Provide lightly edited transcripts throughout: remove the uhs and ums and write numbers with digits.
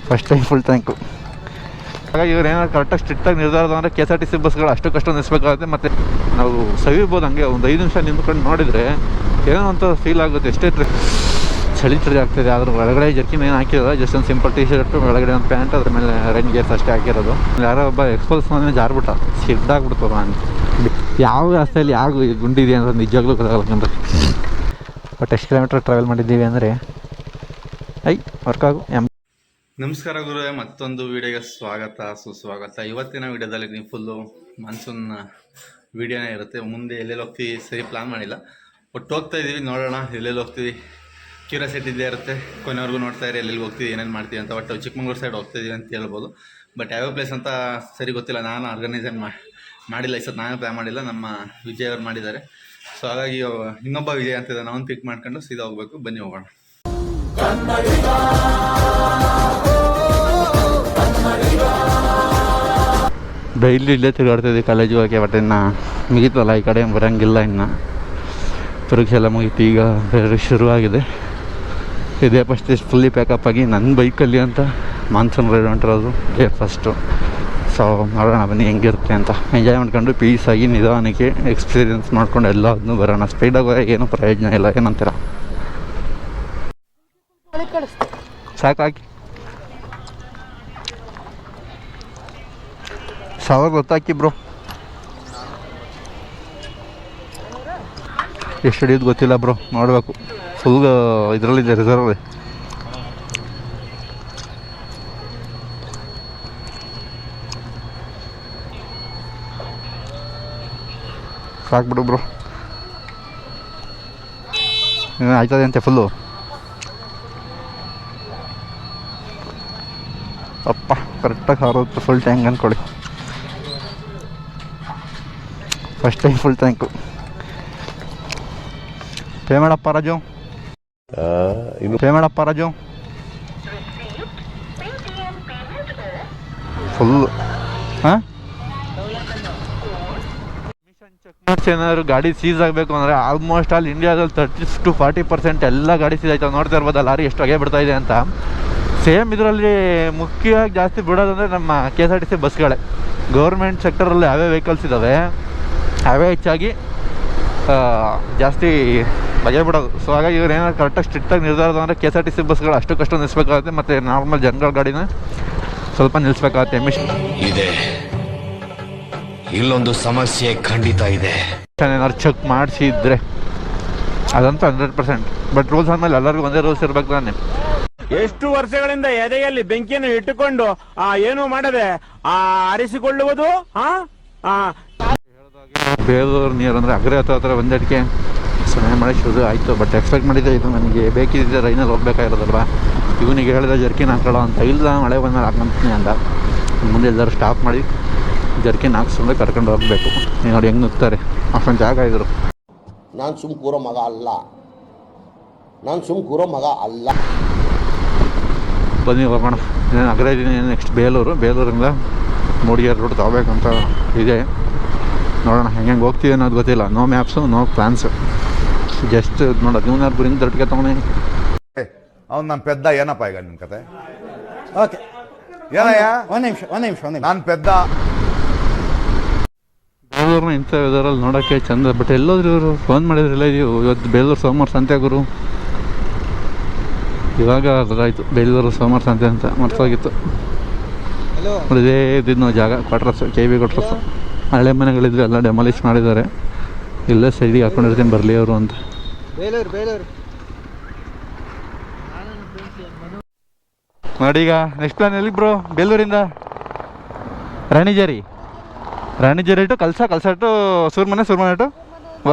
First time full tank. ಹಾಗಾಗಿ ಇವ್ರು ಏನಾದ್ರು ಕರೆಕ್ಟಾಗಿ ಸ್ಟ್ರಿಕ್ಟಾಗಿ ನಿರ್ಧಾರ ಅಂದರೆ KSRTC ಬಸ್ಗಳು ಅಷ್ಟಕ್ಕಷ್ಟು ನಿಲ್ಲಿಸ್ಬೇಕಾಗುತ್ತೆ. ಮತ್ತು ನಾವು ಸವಿಬೋದು ಹಂಗೆ ಒಂದು 5 ನಿಮಿಷ ನಿಂತ್ಕೊಂಡು ನೋಡಿದರೆ ಏನೋ ಅಂತ ಫೀಲ್ ಆಗುತ್ತೆ. ಎಷ್ಟೇ ಚಳಿ ಆಗ್ತಿದೆ, ಆದರೂ ಒಳಗಡೆ ಜರ್ಕಿನ್ ಏನು ಹಾಕಿರೋದು, ಜಸ್ಟ್ ಒಂದು ಸಿಂಪಲ್ ಟೀ ಶರ್ಟು, ಒಳಗಡೆ ಒಂದು ಪ್ಯಾಂಟ್, ಅದ್ರ ಮೇಲೆ ರೈನ್ ಗೇರ್ಸ್ ಅಷ್ಟೇ ಹಾಕಿರೋದು. ಯಾರೋ ಒಬ್ಬ ಎಕ್ಸ್ಪೋಸ್ ಮನೆ ಜಾರ್ಬಿಟ್ಟ, ಸಿಡ್ದಾಗ್ಬಿಡ್ತು ನಾನು. ಯಾವ ರಸ್ತೆಯಲ್ಲಿ ಯಾವ ಗುಂಡಿದೆ ಅಂತ ನಿಜವಾಗ್ಲೂ ಗೊತ್ತಾಗಲ್ಲ. ಬಟ್ ಎಷ್ಟು ಕಿಲೋಮೀಟ್ರ್ ಟ್ರಾವೆಲ್ ಮಾಡಿದ್ದೀವಿ ಅಂದರೆ ವರ್ಕಾಗು. ನಮಸ್ಕಾರ ಗುರುವೇ, ಮತ್ತೊಂದು ವಿಡಿಯೋಗೆ ಸ್ವಾಗತ ಸುಸ್ವಾಗತ. ಇವತ್ತಿನ ವಿಡಿಯೋದಲ್ಲಿ ನೀವು ಫುಲ್ಲು ಮಾನ್ಸೂನ್ ವಿಡಿಯೋನೇ ಇರುತ್ತೆ. ಮುಂದೆ ಎಲ್ಲೆಲ್ಲಿ ಹೋಗ್ತೀವಿ ಸರಿ ಪ್ಲಾನ್ ಮಾಡಿಲ್ಲ, ಒಟ್ಟು ಹೋಗ್ತಾ ಇದ್ದೀವಿ, ನೋಡೋಣ ಎಲ್ಲೆಲ್ಲಿ ಹೋಗ್ತೀವಿ. ಕ್ಯೂರಿಯಾಸಿಟಿ ಇದ್ದೇ ಇರುತ್ತೆ, ಕೊನೆವರೆಗೂ ನೋಡ್ತಾ ಇರಿ ಎಲ್ಲೆಲ್ಲಿ ಹೋಗ್ತೀವಿ, ಏನೇನು ಮಾಡ್ತೀವಿ ಅಂತ. ಒಟ್ಟು ಚಿಕ್ಕಮಂಗ್ಳೂರು ಸೈಡ್ ಹೋಗ್ತಾಯಿದ್ದೀವಿ ಅಂತ ಹೇಳ್ಬೋದು. ಬಟ್ ಯಾವ್ಯಾವ ಪ್ಲೇಸ್ ಅಂತ ಸರಿ ಗೊತ್ತಿಲ್ಲ, ನಾನು ಆರ್ಗನೈಸೇಷನ್ ಮಾಡಿಲ್ಲ. ಈ ಸತ್ತು ನಾನು ಪ್ಲ್ಯಾನ್ ಮಾಡಿಲ್ಲ, ನಮ್ಮ ವಿಜಯ್ ಅವ್ರು ಮಾಡಿದ್ದಾರೆ. ಸೊ ಹಾಗಾಗಿ ಇನ್ನೊಬ್ಬ ವಿಜಯ್ ಅಂತಿದ್ದ, ನಾವು ಪಿಕ್ ಮಾಡ್ಕೊಂಡು ಸೀದಾ ಹೋಗ್ಬೇಕು. ಬನ್ನಿ ಹೋಗೋಣ. ಡೈಲಿ ಇಲ್ಲೇ ತಿರುಗಾಡ್ತಿದ್ವಿ ಕಾಲೇಜ್ ಹೋಗಿ. ಬಟ್ ಇನ್ನು ಮುಗೀತಲ್ಲ, ಈ ಕಡೆ ಬರೋಂಗಿಲ್ಲ. ಇನ್ನು ಪರೀಕ್ಷೆ ಎಲ್ಲ ಮುಗೀತು, ಈಗ ಬೇರೆ ಶುರುವಾಗಿದೆ. ಇದೇ ಫಸ್ಟ್ ಫುಲ್ಲಿ ಪ್ಯಾಕಪ್ ಆಗಿ ನನ್ನ ಬೈಕಲ್ಲಿ ಅಂತ ಮಾನ್ಸೂನ್ ರೈಡ್ ಹೊಂಟಿರೋದು ಡೇ ಫಸ್ಟು. ಸೊ ನೋಡೋಣ ಬನ್ನಿ ಹೆಂಗಿರುತ್ತೆ ಅಂತ. ಎಂಜಾಯ್ ಮಾಡ್ಕೊಂಡು ಪೀಸಾಗಿ ನಿಧಾನಕ್ಕೆ ಎಕ್ಸ್ಪೀರಿಯೆನ್ಸ್ ಮಾಡ್ಕೊಂಡು ಎಲ್ಲದನ್ನೂ ಬರೋಣ. ಸ್ಪೀಡಾಗಿ ಹೋಗಿ ಏನೂ ಪ್ರಯೋಜನ ಇಲ್ಲ, ಏನಂತೀರ? ಸಾಕಾಗಿ 1000 ಗೊತ್ತಾಕಿ ಬ್ರೋ. ಎಷ್ಟು ಹಿಡಿಯೋದು ಗೊತ್ತಿಲ್ಲ ಬ್ರೋ, ನೋಡಬೇಕು. ಫುಲ್ ಇದರಲ್ಲಿದೆ, ರಿಸರ್ವ್. ಸಾಕ್ಬಿಡು ಬ್ರೋ, ಆಯ್ತದೆ ಅಂತೆ ಫುಲ್ಲು. ಅಪ್ಪ ಕರೆಕ್ಟಾಗಿ 60 ಫುಲ್ ಟ್ಯಾಂಕ್ ಅಂದ್ಕೊಳ್ಳಿ. First time full tank. Pay ಮಾಡಪ್ಪ ರಾಜು, ಪೇ ಮಾಡಪ್ಪ ರಾಜು. ಫುಲ್ ಹಾಂ ಏನಾದ್ರು ಗಾಡಿ ಸೀಸ್ ಆಗಬೇಕು ಅಂದರೆ ಆಲ್ಮೋಸ್ಟ್ ಆಲ್ ಇಂಡಿಯಾದಲ್ಲಿ 30 to 40% ಎಲ್ಲ ಗಾಡಿ ಸೀಸ್ ಆಯ್ತಾವೆ. ನೋಡ್ತಾ ಇರ್ಬೋದು ಲಾರಿ ಎಷ್ಟು ಹೊಗೆ ಬಿಡ್ತಾ ಇದೆ ಅಂತ. ಸೇಮ್ ಇದರಲ್ಲಿ ಮುಖ್ಯವಾಗಿ ಜಾಸ್ತಿ ಬಿಡೋದಂದರೆ ನಮ್ಮ KSRTC ಬಸ್ಗಳೇ. ಗೌರ್ಮೆಂಟ್ ಸೆಕ್ಟರಲ್ಲಿ ಯಾವ್ಯಾವ ವೆಹಿಕಲ್ಸ್ ಇದ್ದಾವೆ ಅವೇ ಹೆಚ್ಚಾಗಿ ಜಾಸ್ತಿ ಬಗೆ ಬಿಡೋದು. ಸೊ ಹಾಗಾಗಿ ಇವ್ರು ಏನಾದ್ರು ಕರೆಕ್ಟಾಗಿ ಸ್ಟ್ರಿಕ್ಟಾಗಿ ನಿರ್ಧಾರ ಅಂದರೆ KSRTC ಬಸ್ಗಳು ಅಷ್ಟಕ್ಕಷ್ಟು ನಿಲ್ಲಿಸ್ಬೇಕಾಗುತ್ತೆ. ಮತ್ತು ನಾರ್ಮಲ್ ಜನಗಳ ಗಾಡಿನ ಸ್ವಲ್ಪ ನಿಲ್ಲಿಸ್ಬೇಕಾಗುತ್ತೆ. ಇದೆ ಇಲ್ಲೊಂದು ಸಮಸ್ಯೆ ಖಂಡಿತ ಇದೆ. ಏನಾದ್ರು ಚೆಕ್ ಮಾಡಿಸಿದ್ರೆ ಅದಂತೂ 100%. ಬಟ್ ರೂಲ್ಸ್ ಅಂದಮೇಲೆ ಎಲ್ಲರಿಗೂ ಒಂದೇ ರೂಲ್ಸ್ ಇರ್ಬೇಕು ತಾನೆ. ಎಷ್ಟು ವರ್ಷಗಳಿಂದ ಎದೆಯಲ್ಲಿ ಬೆಂಕಿಯನ್ನು ಇಟ್ಟುಕೊಂಡು ಏನು ಮಾಡದೆ ಆರಿಸಿಕೊಳ್ಳುವುದು. ಬೇಲೂರು ನೀರು ಅಂದರೆ ಅಗ್ರೆ ಹತ್ರ ಒಂದಡಿಕೆ ಸಮಯ ಮಳೆ ಶುರು ಆಯಿತು. ಬಟ್ ಎಕ್ಸ್ಪೆಕ್ಟ್ ಮಾಡಿದ್ದೆ, ಇದು ನನಗೆ ಬೇಕಿದ್ದೆ ರೈನಲ್ಲಿ ಹೋಗ್ಬೇಕಾಗಿರೋದಲ್ವ. ಇವನಿಗೆ ಹೇಳಿದ ಜರ್ಕಿನ್ ಹಾಕೊಳ್ಳೋ ಅಂತ, ಇಲ್ಲ ಮಳೆ ಬಂದಮೇಲೆ ಹಾಕೊಂತೀನಿ ಅಂದ. ಮುಂದೆ ಎಲ್ಲರೂ ಸ್ಟಾಪ್ ಮಾಡಿ ಜರ್ಕಿನ್ ಹಾಕ್ಸ್ಕೊಂಡು ಕರ್ಕೊಂಡು ಹೋಗಬೇಕು. ನೀವು ನೋಡಿ ಹೆಂಗೆ ನುಗ್ತಾರೆ, ಅಷ್ಟೊಂದು ಜಾಗ ಇದ್ರು. ನಾನು ಸುಮ್ ಕೂರೋ ಮಗ ಅಲ್ಲ. ಬನ್ನಿ ಹೋಗೋಣ. ನಾನು ಅಗ್ರೆ ಇದ್ದೀನಿ, ನೆಕ್ಸ್ಟ್ ಬೇಲೂರಿಂದ ಮೂಡಿಗೆರೆ ರೂಟ್ ತಗೋಬೇಕಂತ ಇದೆ. ನೋಡೋಣ ಹೆಂಗೆ ಹೋಗ್ತೀವಿ ಅನ್ನೋದು ಗೊತ್ತಿಲ್ಲ. No maps, no plans, just ನೋಡೋದು. ನೀವು ಗುರಿಂದ ದೊಡ್ಡಗೆ ತೊಗೊಂಡು ಅವ್ನು ನನ್ನ ಪೆದ್ದ. ಏನಪ್ಪ ಈಗ ನಿಮ್ಮ ಕತೆ? ಓಕೆ ಏನಯ್ಯ, ಒಂದು ನಿಮಿಷ ನಾನು ಪೆದ್ದ. ಬೇಲೂರನ್ನ ಇಂಥ ವೆದರಲ್ಲಿ ನೋಡೋಕ್ಕೆ ಚಂದ. ಬಟ್ ಎಲ್ಲೋದ್ರು ಇವರು ಫೋನ್ ಮಾಡಿದ್ರಲ್ಲ, ಇವತ್ತು ಬೇಲೂರು ಸೋಮವಾರ ಸಂತೆ ಗುರು. ಇವಾಗ ಗೊತ್ತಾಯಿತು ಬೇಲೂರು ಸೋಮವಾರ ಸಂತೆ ಅಂತ, ಮರ್ತೋಗಿತ್ತು. ಇದೇ ಇದ್ದಿದ್ದು ನಾವು ಜಾಗ, ಕ್ವಾರ್ಟರ್ಸು, KB ಕ್ವಾರ್ಟರ್ಸು. ಹಳೆ ಮನೆಗಳಿದ್ರೆ ಎಲ್ಲ ಡೆಮಾಲಿಷ್ ಮಾಡಿದ್ದಾರೆ. ಇಲ್ಲೇ ಸೈಡಿಗೆ ಹಾಕೊಂಡಿರ್ತೀನಿ ಬರಲಿ ಅವರು ಅಂತ. ನೋಡಿ ಈಗ ನೆಕ್ಸ್ಟ್ ಪ್ಲಾನ್ ಎಲ್ಲಿ ಬ್ರೋ? ಬೇಲೂರಿಂದ Ranijheri to Kalasa to Surmane to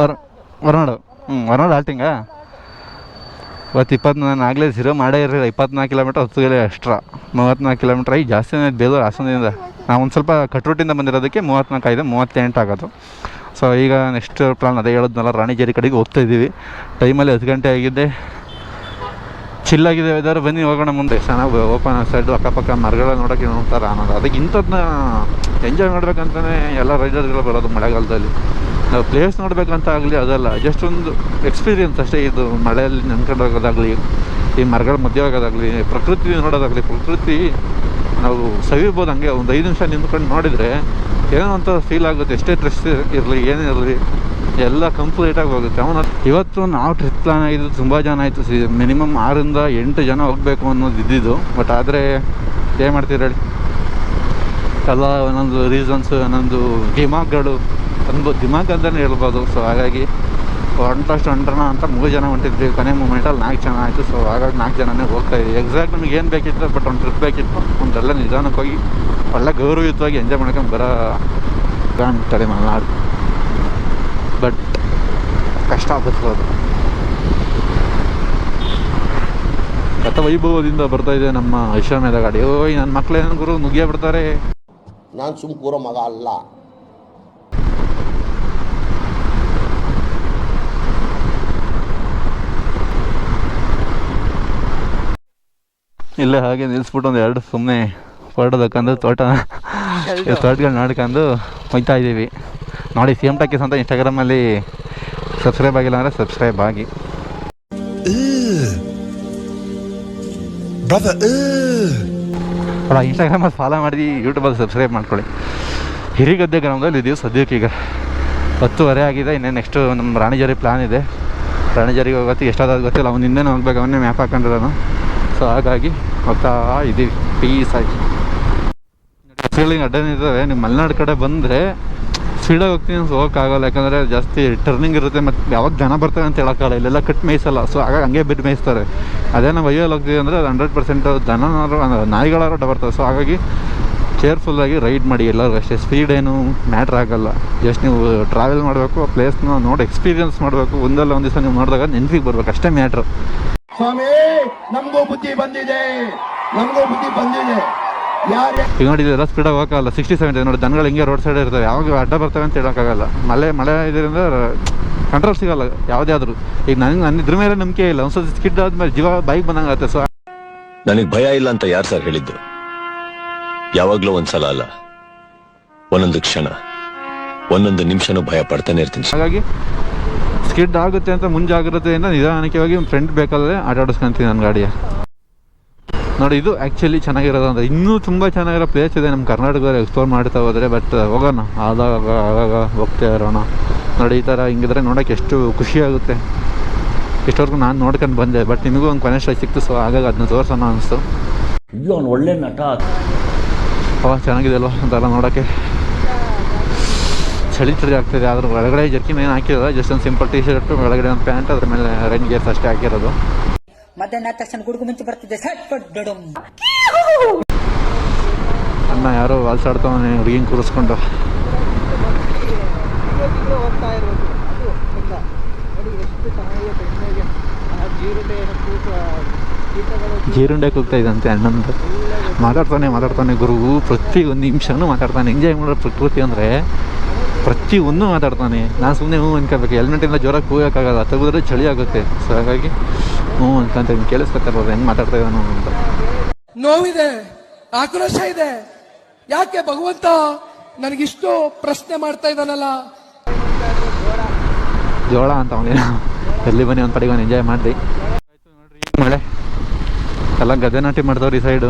Horanadu. Horanadu ಹಾಲ್ಟಿಂಗಾ? ಇವತ್ತು ನಾನು ಆಗಲೇ 0 ಮಾಡೇ ಇರಲಿಲ್ಲ. 24 ಕಿಲೋಮೀಟ್ರ್ ಹೊತ್ತಿಗೆ ಎಕ್ಸ್ಟ್ರಾ 34 ಕಿಲೋಮೀಟ್ರ್ ಆಗಿ ಜಾಸ್ತಿ ಬೇಲೂರು ಹಾಸನದಿಂದ. ನಾವು ಒಂದು ಸ್ವಲ್ಪ ಕಟ್ರೂಟಿಂದ ಬಂದಿರೋದಕ್ಕೆ 34 ಆಗಿದೆ, 38 ಆಗೋದು. ಸೊ ಈಗ ನೆಕ್ಸ್ಟ್ ಪ್ಲಾನ್ ಅದೇ ಹೇಳಿದ್ನಲ್ಲ, ರಾಣಿಜೇರಿ ಕಡೆಗೆ ಹೋಗ್ತಾಯಿದ್ದೀವಿ. ಟೈಮಲ್ಲಿ 10 ಗಂಟೆ ಆಗಿದ್ದೆ, ಚಿಲ್ಲಾಗಿದೆ ವೆದರ್. ಬನ್ನಿ ಹೋಗೋಣ ಮುಂದೆ. ಚೆನ್ನಾಗಿ ಓಪನ್ ಸೈಡು ಅಕ್ಕಪಕ್ಕ ಮರಗಳ ನೋಡೋಕ್ಕೆ ನೋಡ್ತಾರೆ ಅನ್ನೋದು. ಅದಕ್ಕೆ ಇಂಥದ್ದನ್ನ ಎಂಜಾಯ್ ಮಾಡ್ಬೇಕಂತಲೇ ಎಲ್ಲ ರೈಡರ್ಗಳು ಬರೋದು ಮಳೆಗಾಲದಲ್ಲಿ. ನಾವು ಪ್ಲೇಸ್ ನೋಡಬೇಕಂತ ಆಗಲಿ ಅದಲ್ಲ, ಜಸ್ಟ್ ಒಂದು ಎಕ್ಸ್ಪೀರಿಯನ್ಸ್ ಅಷ್ಟೇ. ಇದು ಮಳೆಯಲ್ಲಿ ನೆನ್ಕೊಂಡು ಹೋಗೋದಾಗಲಿ, ಈ ಮರಗಳ ಮಧ್ಯೆ ಹೋಗೋದಾಗಲಿ, ಪ್ರಕೃತಿ ನೋಡೋದಾಗಲಿ, ಪ್ರಕೃತಿ ನಾವು ಸವಿಬೋದು. ಹಂಗೆ ಒಂದು 5 ನಿಮಿಷ ನಿಂತ್ಕೊಂಡು ನೋಡಿದರೆ ಏನೋ ಒಂಥರ ಫೀಲ್ ಆಗುತ್ತೆ. ಎಷ್ಟೇ ಸ್ಟ್ರೆಸ್ ಇರಲಿ, ಏನೇ ಇರಲಿ, ಎಲ್ಲ ಕಂಪ್ಲೀಟಾಗಿ ಹೋಗುತ್ತೆ. ಇವತ್ತು ನಾವು ಟ್ರಿಪ್ ಪ್ಲಾನ್ ಆಗಿದ್ದು ತುಂಬ ಜನ ಆಯಿತು. ಮಿನಿಮಮ್ 6ರಿಂದ 8 ಜನ ಹೋಗಬೇಕು ಅನ್ನೋದು ಇದ್ದಿದ್ದು. ಬಟ್ ಆದರೆ ಏನು ಮಾಡ್ತೀರಿ ಹೇಳಿ, ಎಲ್ಲ ಒಂದೊಂದು ರೀಸನ್ಸು, ಒಂದೊಂದು ದಿಮಾಗ್ಗಳು ದಿಮಾಗ್ ಅಂತಲೇ ಹೇಳ್ಬೋದು. ಸೊ ಹಾಗಾಗಿ ಹೊಂಟ್ರಣ ಅಂತ 3 ಜನ ಹೊಂಟಿದ್ವಿ. ಕೊನೆ ಮೂಮೆಂಟಲ್ಲಿ 4 ಜನ ಆಯಿತು. ಸೊ ಹಾಗಾಗಿ 4 ಜನನೇ ಹೋಗ್ತಾಯಿದ್ವಿ. ಎಕ್ಸಾಕ್ಟ್ ನಮಗೆ ಏನು ಬೇಕಿತ್ತು, ಬಟ್ ಒಂದು ಟ್ರಿಪ್ ಬೇಕಿತ್ತು. ಒಂದೆಲ್ಲ ನಿಧಾನಕ್ಕೆ ಹೋಗಿ ಒಳ್ಳೆ ಗೌರವಯುತವಾಗಿ ಎಂಜಾಯ್ ಮಾಡ್ಕೊಂಡು ಬರೋ ಅಂತಾರೆ ಮಲೆನಾಡು. ಬಟ್ ಕಷ್ಟ ಆಗುತ್ತೆ ಅದು. ವೈಭವದಿಂದ ಬರ್ತಾಯಿದೆ ನಮ್ಮ ಐಶ್ವರ್ಯದ ಗಾಡಿ. ಓಯ್ ನನ್ನ ಮಕ್ಕಳೇನು ಗುರು ನುಗ್ಗಿಯೇ ಬಿಡ್ತಾರೆ. ನಾನು ಸುಮ್ಮ ಕೂರೋ ಮಗ ಅಲ್ಲ. ಇಲ್ಲೇ ಹಾಗೆ ನಿಲ್ಲಿಸ್ಬಿಟ್ಟು ಒಂದು 2 ಸುಮ್ಮನೆ ಫೋಟೋ ತಕ್ಕಂಡು ತೋಟಗಳು ನೋಡ್ಕೊಂಡು ಹೋಗ್ತಾ ಇದ್ದೀವಿ. ನೋಡಿ CM ಟಾಕೀಸ್ ಅಂತ ಇನ್ಸ್ಟಾಗ್ರಾಮಲ್ಲಿ ಸಬ್ಸ್ಕ್ರೈಬ್ ಆಗಿಲ್ಲ ಅಂದರೆ ಸಬ್ಸ್ಕ್ರೈಬ್ ಆಗಿ. ಇನ್ಸ್ಟಾಗ್ರಾಮಲ್ಲಿ ಫಾಲೋ ಮಾಡಿ, ಯೂಟ್ಯೂಬಲ್ಲಿ ಸಬ್ಸ್ಕ್ರೈಬ್ ಮಾಡ್ಕೊಳ್ಳಿ. ಹಿರಿಗದ್ದೆ ಗ್ರಾಮದಲ್ಲಿ ಇದ್ದೀವಿ ಸದ್ಯಕ್ಕೆ. ಈಗ 10:30 ಆಗಿದೆ. ಇನ್ನೇ ನೆಕ್ಸ್ಟು ನಮ್ಮ ರಾಣಿಜರಿ ಪ್ಲ್ಯಾನ್ ಇದೆ. ರಾಣಿಜರಿಗೆ ಹೋಗೋತ್ತಿಗೆ ಎಷ್ಟಾದ್ರು ಗೊತ್ತಿಲ್ಲ. ಅವ್ನು ಹಿಂದೆನೇ ಹೋಗ್ಬೇಕು, ಅವನ್ನೇ ಮ್ಯಾಪ್ ಹಾಕೊಂಡಿರೋನು. ಸೊ ಹಾಗಾಗಿ ಹೋಗ್ತಾ ಇದ್ದೀವಿ ಪೀಸಾಗಿ. ಫೀಲಿಂಗ್ ಅಡ್ಡನಿದ್ದಾವೆ. ನಿಮ್ಮ ಮಲೆನಾಡು ಕಡೆ ಬಂದರೆ ಸ್ಪೀಡಾಗಿ ಹೋಗ್ತೀನಿ ಅಂತ ಹೋಗೋಕ್ಕಾಗಲ್ಲ. ಯಾಕಂದರೆ ಜಾಸ್ತಿ ಟರ್ನಿಂಗ್ ಇರುತ್ತೆ. ಮತ್ತು ಯಾವಾಗ ಜನ ಬರ್ತಾರೆ ಅಂತ ಹೇಳೋಕ್ಕಾಗಲ್ಲ. ಇಲ್ಲೆಲ್ಲ ಕಟ್ ಮೇಯಿಸಲ್ಲ. ಸೊ ಹಾಗಾಗಿ ಹಂಗೆ ಬಿಟ್ಟು ಮೇಯಿಸ್ತಾರೆ. ಅದೇ ನಾವು ವೈಯಲ್ಲಿ ಹೋಗ್ತೀವಿ ಅಂದರೆ 100% ದನನಾರು ನಾಯಿಗಳಾರು ಅಡ್ಡ ಬರ್ತವೆ. ಸೊ ಹಾಗಾಗಿ ಕೇರ್ಫುಲ್ಲಾಗಿ ರೈಡ್ ಮಾಡಿ. ಎಲ್ಲರೂ ಅಷ್ಟೇ, ಸ್ಪೀಡ್ ಏನು ಮ್ಯಾಟ್ರ್ ಆಗೋಲ್ಲ. ಜಸ್ಟ್ ನೀವು ಟ್ರಾವೆಲ್ ಮಾಡಬೇಕು, ಆ ಪ್ಲೇಸ್ನ ನೋಡಿ ಎಕ್ಸ್ಪೀರಿಯನ್ಸ್ ಮಾಡಬೇಕು. ಒಂದಲ್ಲ ಒಂದು ದಿವಸ ನೀವು ನೋಡಿದಾಗ ನೆನಪಿಗೆ ಬರ್ಬೇಕು, ಅಷ್ಟೇ ಮ್ಯಾಟ್ರು. ಸ್ವಾಮಿ ನಮಗೂ ಬುದ್ಧಿ ಬಂದಿದೆ. ಈಗ ನೋಡಿದ್ರೆ ಸ್ಪೀಡಾಗಿ ಹೋಗಲ್ಲ. 60-70 ನೋಡಿ. ದನಗಳು ಹಿಂಗೆ ರೋಡ್ ಸೈಡ್ ಇರ್ತವೆ. ಯಾವಾಗ ಅಡ್ಡ ಬರ್ತವೆ ಅಂತ ಹೇಳೋಕ್ಕಾಗಲ್ಲ. ಮಳೆ ಇದರಿಂದ ಕಂಟ್ರೋಲ್ ಸಿಗೋಲ್ಲ ಯಾವುದೇ ಆದರೂ. ಈಗ ನನ್ನ ಇದ್ರ ಮೇಲೆ ನಂಬಿಕೆ ಇಲ್ಲ. ಒಂದ್ಸತಿ ಸ್ಕಿಡ್ ಆದ್ಮೇಲೆ ಜೀವ ಬೈಕ್ ಬಂದಂಗಾಗುತ್ತೆ. ಸೊ ನನಗೆ ಭಯ ಇಲ್ಲ ಅಂತ ಯಾರು ಸರ್ ಹೇಳಿದ್ದು? ಯಾವಾಗ್ಲೂ ಒಂದ್ಸಲ ಅಲ್ಲ, ಒಂದೊಂದು ಕ್ಷಣ, ಒಂದೊಂದು ನಿಮಿಷನೂ ಭಯ ಪಡ್ತಾನೆ ಇರ್ತೀನಿ. ಹಾಗಾಗಿ ಸ್ಕಿಡ್ ಆಗುತ್ತೆ ಅಂತ ಮುಂಜಾಗ್ರತೆಯಿಂದ ನಿಧಾನಕ್ಕೆ ಹೋಗಿ ಫ್ರೆಂಡ್ ಬೇಕಾದ್ರೆ ಆಟಾಡಿಸ್ಕೊಂತೀನಿ ನನ್ನ ಗಾಡಿಯ. ನೋಡಿ, ಇದು ಆ್ಯಕ್ಚುಲಿ ಚೆನ್ನಾಗಿರೋದು. ಅಂದರೆ ಇನ್ನೂ ತುಂಬ ಚೆನ್ನಾಗಿರೋ ಪ್ಲೇಸ್ ಇದೆ ನಮ್ಮ ಕರ್ನಾಟಕದಲ್ಲಿ ಎಕ್ಸ್ಪ್ಲೋರ್ ಮಾಡ್ತಾ ಹೋದರೆ. ಬಟ್ ಹೋಗೋಣ, ಆವಾಗ ಹೋಗ್ತಾ ಇರೋಣ. ನೋಡಿ, ಈ ಥರ ಹಿಂಗಿದ್ರೆ ನೋಡೋಕ್ಕೆ ಎಷ್ಟು ಖುಷಿಯಾಗುತ್ತೆ. ಇಷ್ಟವರೆಗೂ ನಾನು ನೋಡ್ಕೊಂಡು ಬಂದೆ. ಬಟ್ ನಿಮಗೂ ಒಂದು ಕೊನೆ ಸ್ಟೇಜ್ ಸಿಕ್ತು. ಸೊ ಹಾಗಾಗಿ ಅದನ್ನ ತೋರಿಸೋಣ ಅನಿಸ್ತು. ಒಳ್ಳೆ ನಟ. ಚೆನ್ನಾಗಿದೆ ಅಲ್ವ ಅಂತೆಲ್ಲ ನೋಡೋಕ್ಕೆ. ಚಳಿ ಆಗ್ತಿದೆ. ಅದ್ರ ಒಳಗಡೆ ಜರ್ಕಿನ್ ಏನು ಹಾಕಿರೋದು, ಜಸ್ಟ್ ಒಂದು ಸಿಂಪಲ್ ಟೀ ಶರ್ಟು, ಒಳಗಡೆ ಒಂದು ಪ್ಯಾಂಟ್, ಅದ್ರ ಮೇಲೆ ರೈನ್ ಗೇರ್ಸ್ ಅಷ್ಟೇ ಹಾಕಿರೋದು. ಮಧ್ಯಾಹ್ನ ತಕ್ಷಣ ಗುಡುಗು ಮುಂಚೆ ಬರ್ತಿದ್ದೆ. ಅಣ್ಣ ಯಾರೋ ವಾಲ್ಸಾಡ್ತಾವನೆ ಹುಡುಗಿನ ಕೂರಿಸ್ಕೊಂಡು. ಜೀರುಂಡೆ ಕೂಗ್ತಾ ಇದ್ದಂತೆ ಅಣ್ಣಂದು. ಮಾತಾಡ್ತಾನೆ ಗುರು. ಪ್ರತಿ ಒಂದು ನಿಮಿಷನೂ ಮಾತಾಡ್ತಾನೆ. ಎಂಜಾಯ್ ಮಾಡೋ ಪ್ರಕೃತಿ ಅಂದರೆ ಪ್ರತಿ ಒಂದು ಮಾತಾಡ್ತಾನೆ. ನಾನು ಸುಮ್ಮನೆ ಅನ್ಕೋಬೇಕು. ಹೆಲ್ಮೆಟಿಂದ ಜೋರಾಗಿ ಕೂಗೋಕ್ಕಾಗಲ್ಲ, ತೆಗೆದ್ರೆ ಚಳಿ ಆಗುತ್ತೆ. ಸೊ ಹಾಗಾಗಿ ಅನ್ಕೊಂತ ಕೇಳಿಸ್ಕೊತಿರ್ಬೋದು ಹೆಂಗೆ ಮಾತಾಡ್ತಾ ಇದ್ದಾನು ಅಂತ. ನೋವಿದೆ, ಆಕ್ರೋಶ ಇದೆ. ಯಾಕೆ ಭಗವಂತ ನನಗಿಷ್ಟು ಪ್ರಶ್ನೆ ಮಾಡ್ತಾ ಇದ್ದಾನಲ್ಲ. ಜೋಳ ಅಂತ ಅವನೇನು ಎಲ್ಲಿ ಬನ್ನಿ ಒಂದು ಕಡೆಗೆ ಎಂಜಾಯ್ ಮಾಡಿ. ಮಳೆ ಎಲ್ಲ ಗದ್ದೆ ನಾಟಿ ಮಾಡ್ದವ್ರು ಈ ಸೈಡು.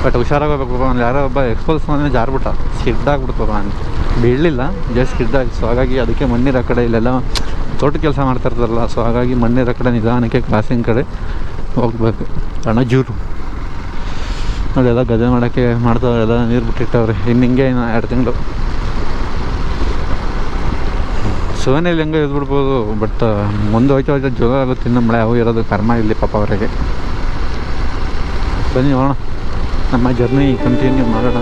ಬಟ್ ಹುಷಾರಾಗಬೇಕು. ಯಾರೋ ಒಬ್ಬ ಎಕ್ಸ್ಪೋಸ್ ಮನೆ ಜಾರ್ಬಿಟ್ಟ, ಸ್ಕಿಡ್ಡಾಗ್ಬಿಡ್ತವ ಅಂತ. ಬೀಳಲಿಲ್ಲ, ಜಸ್ಟ್ ಸ್ಕಿಡ್ಡಾಗಿ. ಸೊ ಹಾಗಾಗಿ ಅದಕ್ಕೆ ಮಣ್ಣಿರೋ ಕಡೆ ಇಲ್ಲೆಲ್ಲ ತೋಟದ ಕೆಲಸ ಮಾಡ್ತಾ ಇರ್ತಾರಲ್ಲ. ಸೊ ಹಾಗಾಗಿ ಮಣ್ಣಿರೋ ಕಡೆ ನಿಧಾನಕ್ಕೆ ಕ್ರಾಸಿಂಗ್ ಕಡೆ ಹೋಗ್ಬೇಕು. ಅಣಜೂರು ನೋಡಿ, ಎಲ್ಲ ಗದ್ದೆ ಮಾಡೋಕ್ಕೆ ಮಾಡ್ತಾವ್ರೆ. ಎಲ್ಲ ನೀರು ಬಿಟ್ಟಿಟ್ಟವ್ರೆ. ಇನ್ನು ಹಿಂಗೆ 2 ತಿಂಗಳು ಸೋನೆಯಲ್ಲಿ ಹೆಂಗೆ ಇದ್ಬಿಡ್ಬೋದು. ಬಟ್ ಮುಂದೆ ಹೋಯ್ತಾ ಜೋಗ ಆಗುತ್ತೆ. ಇನ್ನು ಮಳೆ ಅವು ಇರೋದು ಕರ್ಮ ಇಲ್ಲಿ ಪಾಪ ಅವರಿಗೆ. ಬನ್ನಿ ಹೋಗೋಣ, ನಮ್ಮ ಜರ್ನಿ ಕಂಟಿನ್ಯೂ ಮಾಡೋಣ.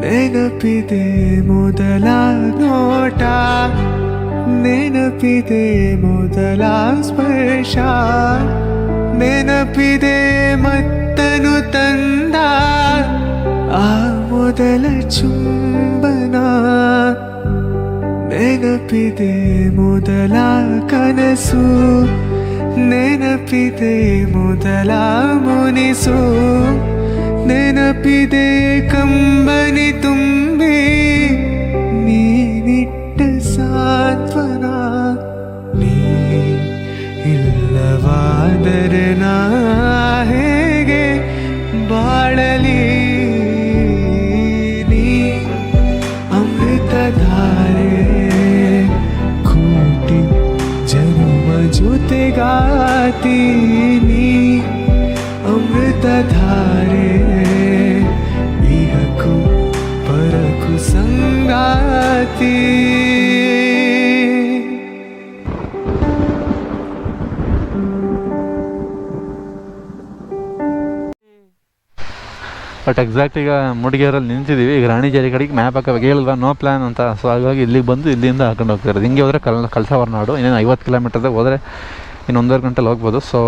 ನೆನಪಿದೆ ಮೊದಲ ನೋಟ, ನೆನಪಿದೆ ಮೊದಲ ಸ್ಪರ್ಶ, ನೆನಪಿದೆ ಮತ್ತನು ತಂದ ಆ ಮೊದಲ ಚುಂಬನ, ನೆನಪಿದೆ ಮೊದಲ ಕನಸು, ನೆನಪಿದೆ ಮೊದಲ ಮುನಿಸು, ನೆನಪಿದೆ ಕಂಬನಿ ತುಂಬಿ ನೀನಿಟ್ಟ ಸಾಂತ್ವನ ನೀ ಇಲ್ಲವಾದರೆ ನಾ ಹೇಗೆ ಬಾಳಲಿ ನೀ ಅಮೃತಧಾರೆ ಕೋಟಿ ಜನ್ಮ ಜೊತೆಗಾತೀನಿ ಅಮೃತಧಾರೆ ಇಹಕು ಪರಕು ಸಂಗಾತಿ ಬಟ್ ಎಕ್ಸಾಕ್ಟ್ ಈಗ ಮೂಡಿಗೆರೆಯಲ್ಲಿ ನಿಂತಿದ್ದೀವಿ. ಈಗ ರಾಣಿಜೇರಿ ಕಡೆಗೆ ಮ್ಯಾಪ್ ಹಾಕಬೇಕು ಹೇಳಿಲ್ವಾ, ನೋ ಪ್ಲ್ಯಾನ್ ಅಂತ. ಸೊ ಹಾಗಾಗಿ ಇಲ್ಲಿಗೆ ಬಂದು ಇಲ್ಲಿಂದ ಹಾಕೊಂಡು ಹೋಗ್ತಿರೋದು. ಹಿಂಗೆ ಹೋದರೆ ಕಳಸ ಹೊರನಾಡು ಇನ್ನೇನು 50 ಕಿಲೋಮೀಟರ್ದಾಗ ಹೋದರೆ ಇನ್ನು 1.5 ಗಂಟೆಲಿ ಹೋಗ್ಬೋದು. ಸೊ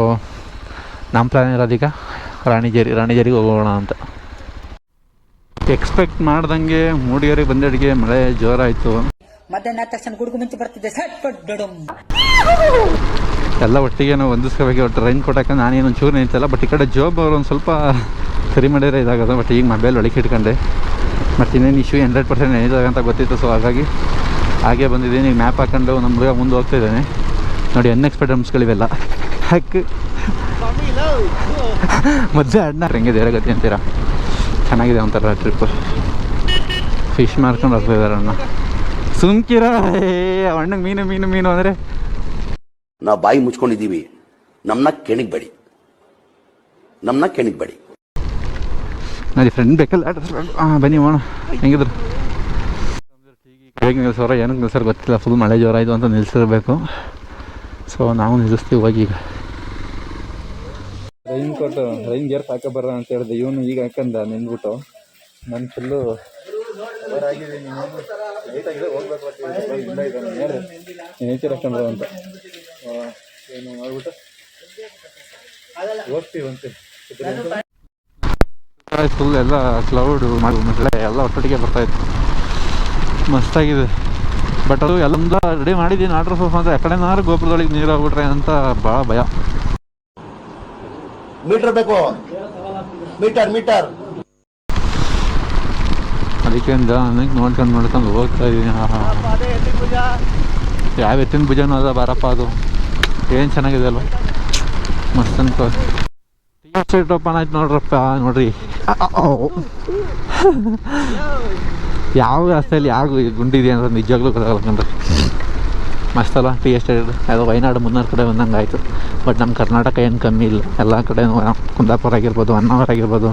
ನಮ್ಮ ಪ್ಲ್ಯಾನ್ ಇರೋದೀಗ ರಾಣಿಜೇರಿಗೆ ಹೋಗೋಣ ಅಂತ. ಎಕ್ಸ್ಪೆಕ್ಟ್ ಮಾಡ್ದಂಗೆ ಮೂಡಿಗೆರೆಗೆ ಬಂದಡಿಗೆ ಮಳೆ ಜೋರಾಯಿತು. ಮಧ್ಯಾಹ್ನ ಆದ ತಕ್ಷಣ ಗುಡುಗು ಮಿಂಚು ಬರ್ತಿದ್ದೆ, ಸಟ್ ಪಟ್ ಡಡಮ್. ಎಲ್ಲ ಒಟ್ಟಿಗೆ ನಾವು ಹೊಂದಿಸ್ಕೋಬೇಕು. ಒಟ್ಟು ರೈನ್ ಕೊಟ್ಟಕ್ಕೆ ನಾನೇನು ಒಂಚೂರು ನಿಂತಲ್ಲ. ಬಟ್ ಈ ಕಡೆ ಜೋಬ್ ಅವರು ಒಂದು ಸ್ವಲ್ಪ ಸರಿ ಮಾಡಿದ್ರೆ ಇದಾಗೋದು. ಬಟ್ ಈಗ ಮೊಬೈಲ್ ಒಳಗೆ ಇಟ್ಕೊಂಡೆ. ಮತ್ತು ಇನ್ನೇನು ಇಶ್ಯೂ 100% ಏನಿದೆ ಅಂತ ಗೊತ್ತಿತ್ತು. ಸೊ ಹಾಗಾಗಿ ಹಾಗೆ ಬಂದಿದ್ದೀನಿ. ಈಗ ಮ್ಯಾಪ್ ಹಾಕೊಂಡು ನಮ್ಮ ಹುಡುಗ ಮುಂದೆ ಹೋಗ್ತಾಯಿದ್ದಾನೆ. ನೋಡಿ ಅನ್ಎಕ್ಸ್ಪೆಕ್ಟೆಡ್ ಅಂಶಗಳಿವೆಲ್ಲ ಹಾಕಿ ಮದುವೆ ಅಣ್ಣ ಹೆಂಗೆ ದೇವರ ಗತಿ ಅಂತೀರಾ. ಚೆನ್ನಾಗಿದೆ ಒಂಥರ ಟ್ರಿಪ್. ಫಿಶ್ ಮಾರ್ಕೊಂಡು ಹೋಗ್ತಿದ್ದಾರೆ ಅಣ್ಣ. ಸುಮ್ಕಿರ ಅಣ್ಣಗೆ ಮೀನು ಅಂದರೆ ನಾವು ಬಾಯಿ ಮುಚ್ಕೊಂಡಿದ್ದೀವಿ, ನಮ್ಮನ್ನ ಕೆಣಿಗ್ಬೇಡಿ. ನೋಡಿ ಫ್ರೆಂಡ್ ಬೇಕಲ್ಲ ಬನ್ನಿ ಹೋಣ. ಹೆಂಗಿದ್ರು ಹೇಗೆ ನಿಲ್ಸೋರ ಏನಕ್ಕೆ ನಿಲ್ಸೋರು ಗೊತ್ತಿಲ್ಲ. ಫುಲ್ ಮಳೆ ಜೋರಾಯಿತು ಅಂತ ನಿಲ್ಸಿರ್ಬೇಕು. ಸೊ ನಾವು ನಿಲ್ಲಿಸ್ತೀವಿ ಹೋಗಿ. ಈಗ ರೈನ್ ಕೋಟು ರೈನ್ ಗೇರ್ ಹಾಕೋ ಬರ ಅಂತ ಹೇಳಿದೆ. ಇವನು ಈಗ ಹಾಕಂದ ನಿಂದ್ಬಿಟ್ಟು ನನ್ನ ಫುಲ್ಲು ಆಗಿದ್ದೀನಿ. ಲೈಟಾಗಿದೆ ಹೋಗ್ಬೇಕು. ನೇಚರ್ ಹಾಕೊಂಡ್ರ ಅಂತ ಏನು ಮಾಡ್ಬಿಟ್ಟು ಹೋಗ್ತೀವಂತೆ. ಫುಲ್ ಎಲ್ಲ ಕ್ಲೌಡು ಮಳೆ ಎಲ್ಲ ಒಟ್ಟೊಟ್ಟಿಗೆ ಬರ್ತಾಯಿತ್ತು. ಮಸ್ತಾಗಿದೆ. ಬಟ್ ಅದು ಎಲ್ಲ ರೆಡಿ ಮಾಡಿದ್ದೀನಿ ವಾಟರ್ ಪ್ರೂಫ್ ಅಂತ. ಎಕಡೆನಾರು ಗೋಪುರದೊಳಗೆ ನೀರು ಹೋಗ್ಬಿಟ್ರೆ ಅಂತ ಭಾಳ ಭಯ. ಮೀಟರ್ ಬೇಕು, ಮೀಟರ್ ಅದಕ್ಕೆ ನನಗೆ ನೋಡ್ಕೊಂಡು ಹೋಗ್ತಾ ಇದ್ದೀನಿ. ಯಾವ ಎತ್ತಿನ ಭುಜನೂ ಅದ ಬಾರಪ್ಪ. ಅದು ಏನು ಚೆನ್ನಾಗಿದೆ ಅಲ್ವ, ಮಸ್ತ್ ಅನ್ಕೋ. ಟೀ ಎಸ್ಟೇಟ್ ಓಪನ್ ಆಯ್ತು ನೋಡ್ರಪ್ಪ. ನೋಡ್ರಿ ಯಾವ ರಸ್ತೆಯಲ್ಲಿ ಯಾವ ಗುಂಡಿದೆ ಅಂತ ನಿಜವಾಗ್ಲೂ ಗೊತ್ತಾಗಲ್ಲ. ಮಸ್ತ್ ಅಲ್ಲ ಟೀ ಎಸ್ಟೇಟ್. ಅದು ವಯನಾಡು ಮುನ್ನಾರ್ ಕಡೆ ಬಂದಂಗೆ ಆಯಿತು. ಬಟ್ ನಮ್ಮ ಕರ್ನಾಟಕ ಏನು ಕಮ್ಮಿ ಇಲ್ಲ. ಎಲ್ಲ ಕಡೆ ಕುಂದಾಪುರ ಆಗಿರ್ಬೋದು, ಹೊನ್ನಾವರ ಆಗಿರ್ಬೋದು,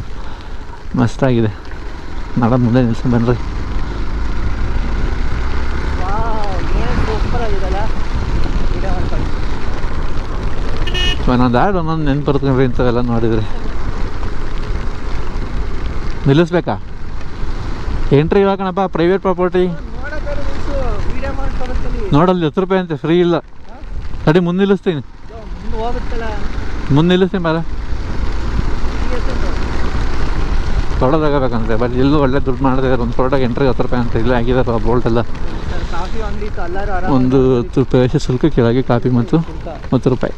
ಮಸ್ತಾಗಿದೆ. ನಾಳೆ ಮುಂದೆ ನಿಲ್ಸಿ ಬನ್ನಿರಿ. ಒಂದೊಂದು ನೆನ್ಪು ಬರ್ತಂಡ್ರಿ ಇಂಥವೆಲ್ಲ ನೋಡಿದರೆ. ನಿಲ್ಲಿಸ್ಬೇಕಾ? ಎಂಟ್ರಿ ಇವಾಗಣಪ್ಪ ಪ್ರೈವೇಟ್ ಪ್ರಾಪರ್ಟಿ. ನೋಡಲ್ಲಿ 10 ರೂಪಾಯಿ ಅಂತೆ, ಫ್ರೀ ಇಲ್ಲ. ತಡಿ ಮುಂದೆ ನಿಲ್ಲಿಸ್ತೀನಿ ಬಾರ. ತೊಡೋದಾಗಬೇಕಂತೆ. ಬಟ್ ಇಲ್ಲೂ ಒಳ್ಳೆ ದುಡ್ಡು ಮಾಡಿದೆ. ಒಂದು ಫೋಟೋಗೆ ಎಂಟ್ರಿಗೆ 10 ರೂಪಾಯಿ ಅಂತ. ಇಲ್ಲೇ ಆಗಿದೆ ಬೋಲ್ಟ್ ಎಲ್ಲ. ಒಂದು 10 ರೂಪಾಯಿ ಶುಲ್ಕ, ಕೆಳಗೆ ಕಾಫಿ ಮತ್ತು 10 ರೂಪಾಯಿ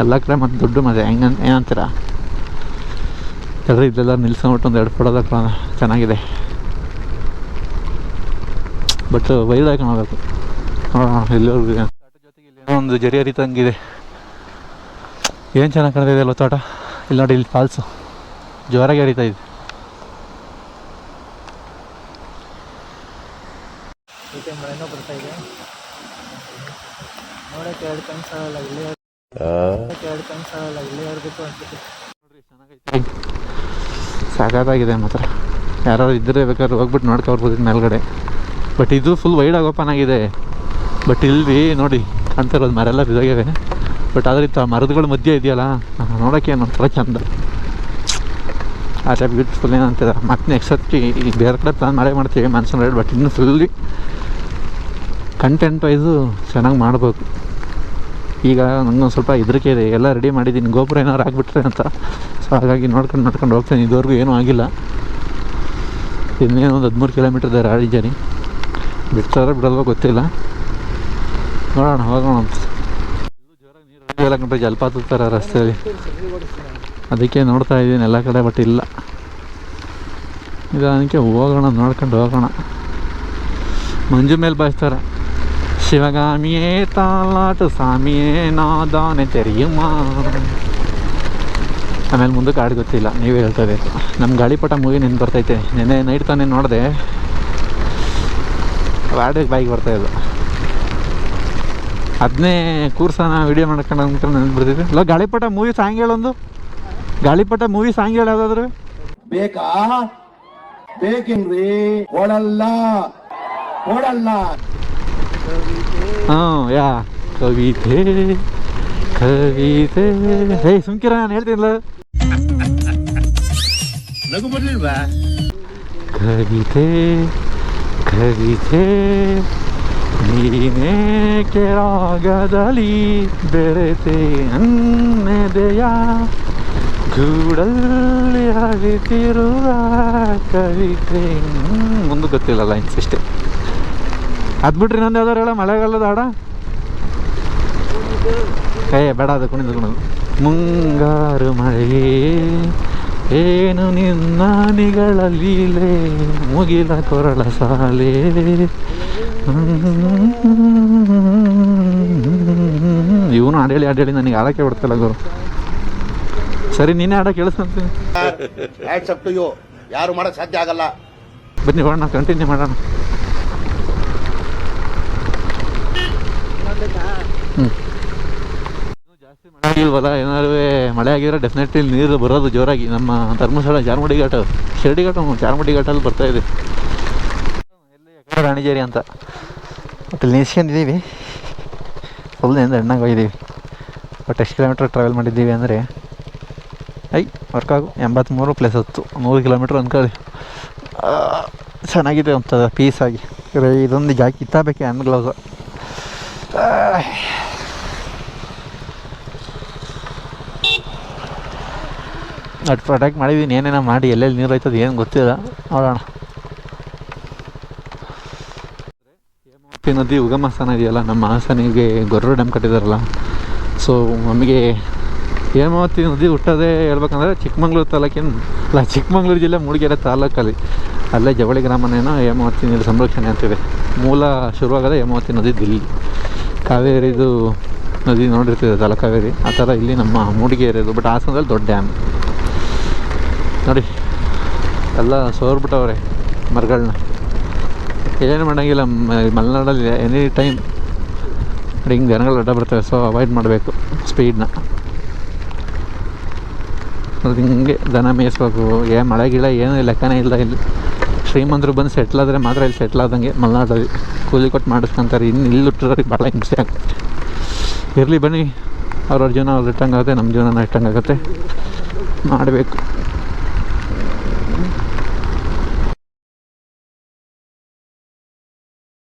ಎಲ್ಲ ಕಡೆ. ಮತ್ತು ದುಡ್ಡು ಮತ್ತೆ ಹೆಂಗಂತ ಏನಂತೀರ ಹೇಳ್ರಿ. ಇದೆಲ್ಲ ನಿಲ್ಸ್ಕೊಂಬಿಟ್ಟು ಒಂದು 2 ಫೋಟೋ ತಗೊಳ್ಳೋಣ. ಚೆನ್ನಾಗಿದೆ. ಬಟ್ ವೈಡ್ ಹಾಕೋಬೇಕು. ನೋಡೋಣ ಎಲ್ಲರಿಗೂ ಜೊತೆಗೆ ಇಲ್ಲಿ ಏನೋ ಒಂದು ಜರಿ ಹರಿತಂಗಿದೆ. ಏನು ಚೆನ್ನಾಗಿ ಕಾಣ್ತಿದೆ ಅಲ್ವ ತೋಟ. ಇಲ್ಲಿ ನೋಡಿ, ಇಲ್ಲಿ ಫಾಲ್ಸು ಜೋರಾಗಿ ಹರಿತಾ ಇದೆ. ಮಳೆನೂ ಬರ್ತಾ ಇದೆ. ನೋಡೋಕ್ಕೆ 2 ಕಣ್ಣು ಸಾಲಲ್ಲ. ಇಲ್ಲೇ ಇರಬೇಕು ಅನ್ಸುತ್ತೆ. ನೋಡ್ರಿ ಚೆನ್ನಾಗೈತೆ, ಸಾಕಾಗಿದೆ ಮಾತ್ರ. ಯಾರು ಇದ್ದರೆ ಬೇಕಾದ್ರೆ ಹೋಗ್ಬಿಟ್ಟು ನೋಡ್ಕೊಬರ್ಬೋದು ಮೇಲ್ಗಡೆ. ಬಟ್ ಇದು ಫುಲ್ ವೈಡಾಗಿ ಓಪನ್ ಆಗಿದೆ. ಬಟ್ ಇಲ್ಲಿ ನೋಡಿ ಕಾಣ್ತಿರೋದು ಮರೆಲ್ಲ ಬಿದ್ದೋಗಿವೆ. ಬಟ್ ಆದರೆ ಇತ್ತು ಆ ಮರದುಗಳ ಮಧ್ಯೆ ಇದೆಯಲ್ಲ, ನೋಡೋಕ್ಕೆ ಒಂಥರ ಚೆಂದ. ಆ ಟೈಪ್ ಬ್ಯೂಟಿಫುಲ್ ಏನಂತಿದೆ. ಮತ್ತೆ ನೆಕ್ಸ್ಟ್ ಸರ್ತಿ ಈಗ ಬೇರೆ ಕಡೆ ಪ್ಲಾನ್ ಮಾಡ್ತೀವಿ ಮಾನ್ಸೂನ್ ರೈಡ್. ಬಟ್ ಇನ್ನೂ ಫುಲ್ಲಿ ಕಂಟೆಂಟ್ ವೈಸು ಚೆನ್ನಾಗಿ ಮಾಡಬೇಕು. ಈಗ ನಂಗೊಂದು ಸ್ವಲ್ಪ ಹೆದರಿಕೆ ಇದೆ. ಎಲ್ಲ ರೆಡಿ ಮಾಡಿದ್ದೀನಿ, ಗೋಪುರ ಏನಾದ್ರು ಹಾಕ್ಬಿಟ್ರೆ ಅಂತ. ಸೊ ಹಾಗಾಗಿ ನೋಡ್ಕೊಂಡು ಹೋಗ್ತೀನಿ. ಇದುವರೆಗೂ ಏನೂ ಆಗಿಲ್ಲ. ಇನ್ನೇನು ಒಂದು 13 ಕಿಲೋಮೀಟರ್ ಇದೆ ರಾಣಿಜೇರಿ. ಬಿಡ್ತಾರೋ ಬಿಡಲ್ವೋ ಗೊತ್ತಿಲ್ಲ. ನೋಡೋಣ, ಹೋಗೋಣ ಅಂತ. ಜೋರಾಗಿ ನೀರು ಕಂಡ್ರೆ ಜಲಪಾತ ಥರ ರಸ್ತೆಯಲ್ಲಿ ಅದಕ್ಕೆ ನೋಡ್ತಾ ಇದ್ದೀನಿ ಎಲ್ಲ ಕಡೆ, ಬಟ್ ಇಲ್ಲ. ಇದಕ್ಕೆ ಹೋಗೋಣ, ನೋಡ್ಕೊಂಡು ಹೋಗೋಣ. ಮಂಜು ಮೇಲೆ ಬಾಯಿಸ್ತಾರೆ, ಶಿವಗಾಮಿಯೇ ತಾಲಾಟು ಸ್ವಾಮಿಯೇ ನಾದಾನೆ ತೆರೆಯುಮ. ಆಮೇಲೆ ಮುಂದಕ್ಕೆ ಹಾಡು ಗೊತ್ತಿಲ್ಲ, ನೀವೇ ಹೇಳ್ತಾ ಬೇಕು. ನಮ್ಮ ಗಾಳಿಪಟ ಮೂವಿ ನೆನ್ಪು ಬರ್ತೈತೆ. ನೆನ್ನೆ ನೈಟ್ ತಾನೇ ನೋಡಿದೆ, ಹಾಡಿಗೆ ಬಾಯಿಗೆ ಬರ್ತಾಯಿದ್ದು. ಅದನ್ನೇ ಕೂರ್ಸೋಣ ವೀಡಿಯೋ ಮಾಡ್ಕೊಂಡು ಅಂದ್ಕೊಂಡು ನೆನ್ಪು ಬರ್ತಿದ್ದೆ. ಇಲ್ಲ ಗಾಳಿಪಟ ಮೂವಿ ಸಾಂಗ್ ಹೇಳೊಂದು, ಗಾಳಿಪಟ ಮೂವಿ ಸಾಂಗ್ ಹೇಳಿ ಯಾವುದಾದ್ರು ಬೇಕಾ? ಬೇಕೇನ್ರಿ? ಕೊಡಲ್ಲ ಕೊಡಲ್ಲ. ಹಾಂ, ಯಾ ಕವಿತೆ ಕವಿತೆ. ಹೇ ಸುಮ್ಕಿರ, ನಾನು ಹೇಳ್ತೀನಿಲ್ಲ. ನಗು ಬರ್ಲಿಲ್ವಾ? ಕವಿತೆ ಕವಿತೆ ನೀನೇ ಕೆರಾಗದಲ್ಲಿ ಬೆರೆತೆ ಅನ್ನೆದೆಯ ಗೂಡಲ್ಲಿ ಹರಿತಿರುವ ಕವಿತೆ. ಮುಂದೆ ಗೊತ್ತಿಲ್ಲ ಲೈನ್ಸ್ ಇಷ್ಟೇ. ಅದು ಬಿಟ್ರಿ ನಂದು ಯಾವ್ದಾರು ಹೇಳ, ಮಳೆಗಾಲದ ಹಾಡ. ಬೇಡ, ಅದು ಕುಣಿದು ಮುಂಗಾರು ಮಳೆಯೇ ಏನು ನಿನ್ನ ನಿಗಳಲೀಲೆ ಮುಗಿಲ ಕೊರಳ ಸಾಲೆ. ಇವನು ಹಾಡೇಳಿ ಹಾಡೇಳಿ ನನಗೆ ಹಾಡಕ್ಕೆ ಬಿಡ್ತಿಲ್ಲ ಗುರು. ಸರಿ, ನೀನೇ ಹಾಡ ಕೇಳಿಸ್ಕೊಂತೀನಿ. Hats up to you. ಯಾರು ಮಾಡಕ್ ಸಾಧ್ಯ ಆಗಲ್ಲ. ಬನ್ನಿ ಹೋಗೋಣ, ಕಂಟಿನ್ಯೂ ಮಾಡೋಣ. ಜಾಸ್ತಿ ಮಳೆ ಆಗಿಲ್ವಲ್ಲ, ಏನಾದ್ರು ಮಳೆ ಆಗಿದ್ರೆ ಡೆಫಿನೆಟ್ಲಿ ನೀರು ಬರೋದು ಜೋರಾಗಿ. ನಮ್ಮ ಧರ್ಮಸ್ಥಳ ಚಾರ್ಮುಡಿ ಘಾಟ, ಶಿರಡಿ ಘಾಟ, ಚಾರ್ಮುಡಿ ಘಾಟಲ್ಲಿ ಬರ್ತಾ ಇದೆ. ಎಲ್ಲಿ ರಾಣಿಜೇರಿ ಅಂತ ಬಟ್ ಇಲ್ಲಿ ನಿಲ್ಸ್ಕೊಂಡಿದ್ದೀವಿ. ಫುಲ್ ಎಣ್ಣಾಗಿ ಹೋಗಿದ್ದೀವಿ. ಬಟ್ ಎಷ್ಟು ಕಿಲೋಮೀಟ್ರ್ ಟ್ರಾವೆಲ್ ಮಾಡಿದ್ದೀವಿ ಅಂದರೆ ವರ್ಕಾಗು 83 + 10 100 ಕಿಲೋಮೀಟ್ರ್ ಅಂದ್ಕೊಳ್ಳಿ. ಚೆನ್ನಾಗಿದೆ ಅಂತ ಪೀಸಾಗಿ. ಇದೊಂದು ಜಾಕಿ ಕಿತ್ತಾಬೇಕೆ ಹ್ಯಾಂಡ್ ಗ್ಲೌಸ್. ಅದು ಪ್ರೊಟೆಕ್ಟ್ ಮಾಡಿದ್ದೀನಿ, ಏನೇನೋ ಮಾಡಿ ಎಲ್ಲೆಲ್ಲಿ ನೀರು ಹೋಯ್ತದೆ ಏನು ಗೊತ್ತಿಲ್ಲ, ನೋಡೋಣ. ಹೇಮಾವತಿ ನದಿ ಉಗಮ ಸ್ಥಾನ ಇದೆಯಲ್ಲ ನಮ್ಮ ಹಾಸನಿಗೆ, ಗೊರ್ರು ಡ್ಯಾಮ್ ಕಟ್ಟಿದಾರಲ್ಲ. ಸೊ ನಮಗೆ ಹೇಮಾವತಿ ನದಿ ಹುಟ್ಟೋದೇ ಹೇಳ್ಬೇಕಂದ್ರೆ ಚಿಕ್ಕಮಂಗ್ಳೂರು ತಾಲೂಕಿನ ಅಲ್ಲ, ಚಿಕ್ಕಮಂಗ್ಳೂರು ಜಿಲ್ಲೆ ಮೂಡಿಗೆರೆ ತಾಲೂಕಲ್ಲಿ, ಅಲ್ಲೇ ಜವಳಿ ಗ್ರಾಮನೇನೋ ಹೇಮಾವತಿ ನೀರು ಸಂರಕ್ಷಣೆ ಅಂತಿದೆ. ಮೂಲ ಶುರುವಾಗೋದೇ ಹೇಮಾವತಿ ನದಿ ದಿಲ್ಲಿ. ಕಾವೇರಿದು ನದಿ ನೋಡಿರ್ತಿದೆ ತಲಕಾವೇರಿ, ಆ ಥರ ಇಲ್ಲಿ ನಮ್ಮ ಮೂಡಿಗೆರೆದು. ಬಟ್ ಹಾಸನದಲ್ಲಿ ದೊಡ್ಡ ಡ್ಯಾಮ್ ನೋಡಿ, ಎಲ್ಲ ಸೋರ್ಬಿಟ್ಟವ್ರೆ ಮರಗಳನ್ನ. ಏನು ಮಾಡೋಂಗಿಲ್ಲ ಮಲೆನಾಡಲ್ಲಿ ಎನಿ ಟೈಮ್ ನೋಡಿ ಹಿಂಗೆ ಜನಗಳು ಅಡ್ಡ ಬರ್ತವೆ. ಸೊ ಅವಾಯ್ಡ್ ಮಾಡಬೇಕು ಸ್ಪೀಡನ್ನ. ಅದು ಹಿಂಗೆ ದನ ಮೇಯಿಸ್ಬೇಕು. ಮಳೆ ಗಿಳ ಏನೂ ಲೆಕ್ಕನೇ ಇಲ್ಲ ಇಲ್ಲಿ. ಶ್ರೀಮಂತರು ಬಂದು ಸೆಟ್ಲಾದರೆ ಮಾತ್ರ ಇಲ್ಲಿ ಸೆಟ್ಲ್ ಆದಂಗೆ ಮಲೆನಾಡಲ್ಲಿ. ಕೂಲಿ ಕೊಟ್ಟು ಮಾಡಿಸ್ಕೊಂತಾರೆ. ಇಲ್ಲಿ ಹುಟ್ಟಿರೋರಿಗೆ ಭಾಳ ಹಿಂಸೆ ಆಗುತ್ತೆ. ಇರಲಿ ಬನ್ನಿ, ಅವ್ರವ್ರ ಜೀವನ ಅವ್ರು ಇಟ್ಟಂಗಾಗುತ್ತೆ, ನಮ್ಮ ಜೀವನ ಇಟ್ಟಂಗಾಗುತ್ತೆ, ಮಾಡಬೇಕು.